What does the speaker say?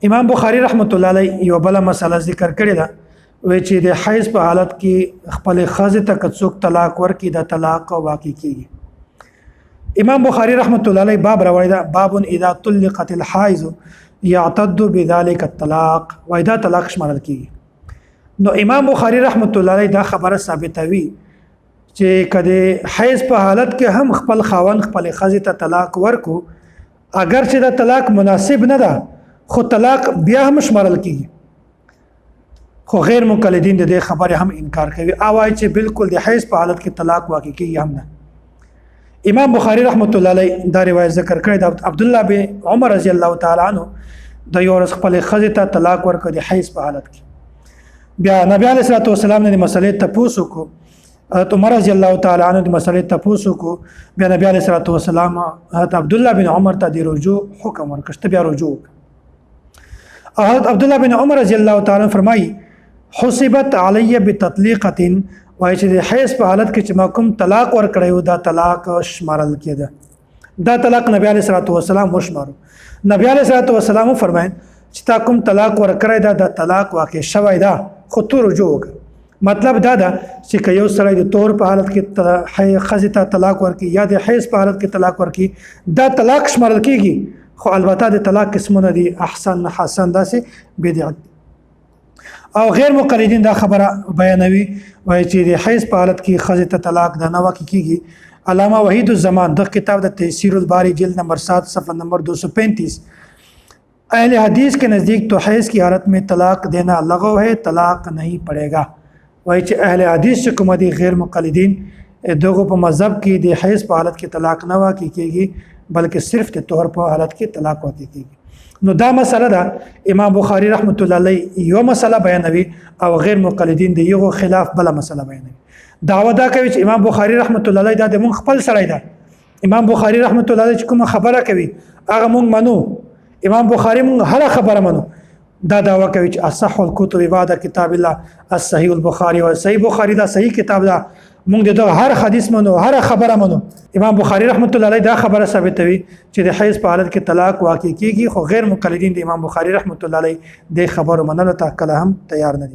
امام بخاری رحمت الله علیه یو بل مسله ذکر کړی دا وی چې د حیض په حالت کې خپل خاصه تکڅوک طلاق ورکړي د طلاق واقع کیږي. امام بخاری رحمت الله علیه باب راوړی دا باب اذا طلقت الحائض يعتد بذلك الطلاق و اذا طلاق شمارل کیږي. نو امام بخاری رحمت الله علیه دا خبره ثابتوي چې کله حیض په حالت کې هم خپل خاوند خپل خاصه ته طلاق ورکو اگر چې دا طلاق مناسب نه ده خو طلاق بیا هم شمارل کیږي. خو غیر مقلدین د دې خبره هم انکار کوي او وايي چې بالکل د حیض په حالت کې طلاق واقع کیږي هم نه. امام بخاری رحمت الله علیه دا روایت ذکر کړی د عبد الله بن عمر رضی الله تعالی عنہ د یو ورځ خپل خځې ته طلاق ورکړ د حیض په حالت کې. بیا نبی علیه الصلاه والسلام نه مسلې تاسو کو حضرت عمر رضی الله تعالی عنہ د مسلې تاسو کو بیا نبی علیه الصلاه والسلام حضرت عبد الله بن عمر ته د رجوع حکم ورکړ بیا رجوع. حضرت عبد الله بن عمر رضی الله تعالی فرمایي حسبت علی بتطلیقه وای چې د حیض په حالت کې چې ما کوم طلاق ورکړیو دا طلاق شمارل کېده. دا طلاق نبی علیه الصلاه والسلام وشمارو. نبی علیه الصلاه والسلام فرمایي چې تا کوم طلاق ورکړی دا د طلاق واقع شوی دا خو تو رجوع وکړه. مطلب دا ده چې یو سړی د طور په حالت کې خځې ته طلاق ورکړي یا د حیض په حالت کې طلاق ورکړي دا طلاق شمارل کېږي. خو البته د طلاق قسمونه دي احسن حسن داسې بدعت او غیر مقلدین دا خبره بیانوي وایي چې د حیض په حالت کې خځې ته طلاق دا نه واقع کیږي. علامه وحید الزمان د کتاب د تفسیر الباری جلد نمبر 7 صفحہ نمبر 235 اہل حدیث کے نزدیک تو حیض کی حالت میں طلاق دینا لغو ہے طلاق نہیں پڑے گا. وایي چې اهل حدیث چې کوم دي غیر مقلدین دغه په مذهب کې د حیض په حالت کې طلاق نه واقع کیږي بلکې صرف د طهر په حالت کې طلاق واقع کیږي. نو دا مسله ده امام بخاری رحمت الله علیه یو مسله بیانوي او غیر مقلدین د یو خلاف بل مسله بیانوي. دعوه دا کوي چې امام بخاری رحمت الله علیه دا د مون خپل سړی ده. امام بخاری رحمت الله علیه کوم خبره کوي هغه مونږ منو. امام بخاری مونږ هر خبره منو. دا دعوه کوي چې اصح الکتب بعد کتاب الله الصحیح البخاری او صحیح بخاری دا صحیح کتاب ده مونږ د هر حدیث منو هر خبره منو. امام بخاری رحمت الله علیه دا خبره ثابتوي چې د حیض په حالت کې طلاق واقع کیږي خو غیر مقلدین د امام بخاری رحمت الله علیه د خبرو منلو ته کله هم تیار نه دي.